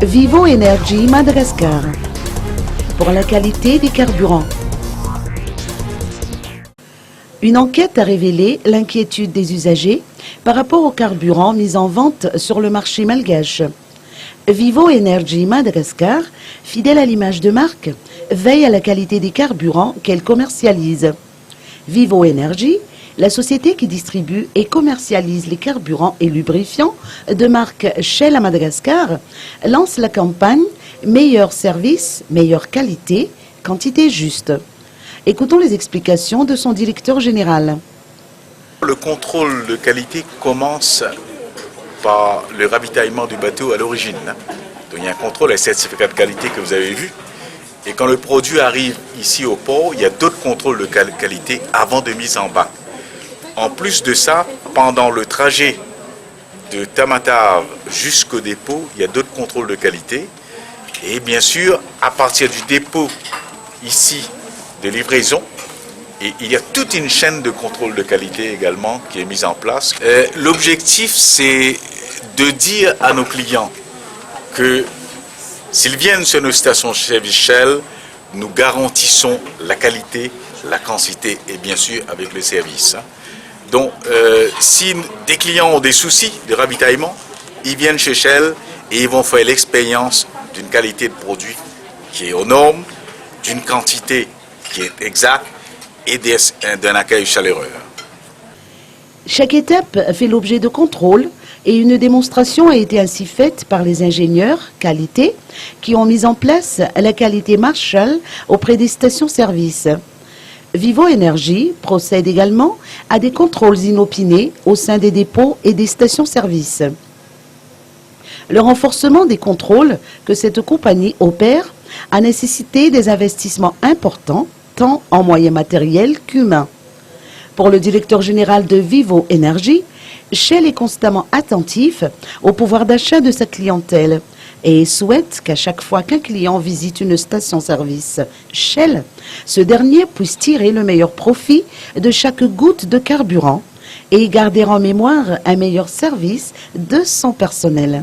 Vivo Energy Madagascar pour la qualité des carburants. Une enquête a révélé l'inquiétude des usagers par rapport aux carburants mis en vente sur le marché malgache. Vivo Energy Madagascar, fidèle à l'image de marque, veille à la qualité des carburants qu'elle commercialise. Vivo Energy, la société qui distribue et commercialise les carburants et lubrifiants de marque Shell à Madagascar, lance la campagne « Meilleur service, meilleure qualité, quantité juste ». Écoutons les explications de son directeur général. Le contrôle de qualité commence par le ravitaillement du bateau à l'origine. Donc il y a un contrôle, un certificat de qualité que vous avez vu. Et quand le produit arrive ici au port, il y a d'autres contrôles de qualité avant de mise en bac. En plus de ça, pendant le trajet de Tamatave jusqu'au dépôt, il y a d'autres contrôles de qualité. Et bien sûr, à partir du dépôt ici de livraison, et il y a toute une chaîne de contrôle de qualité également qui est mise en place. L'objectif, c'est de dire à nos clients que s'ils viennent sur nos stations-service Shell, nous garantissons la qualité, la quantité et bien sûr avec le service. Donc, si des clients ont des soucis de ravitaillement, ils viennent chez Shell et ils vont faire l'expérience d'une qualité de produit qui est aux normes, d'une quantité qui est exacte et d'un accueil chaleureux. Chaque étape fait l'objet de contrôles et une démonstration a été ainsi faite par les ingénieurs qualité qui ont mis en place la qualité Marshall auprès des stations-service. Vivo Energy procède également à des contrôles inopinés au sein des dépôts et des stations-service. Le renforcement des contrôles que cette compagnie opère a nécessité des investissements importants, tant en moyens matériels qu'humains. Pour le directeur général de Vivo Energy, Shell est constamment attentif au pouvoir d'achat de sa clientèle et souhaite qu'à chaque fois qu'un client visite une station-service Shell, ce dernier puisse tirer le meilleur profit de chaque goutte de carburant et garder en mémoire un meilleur service de son personnel.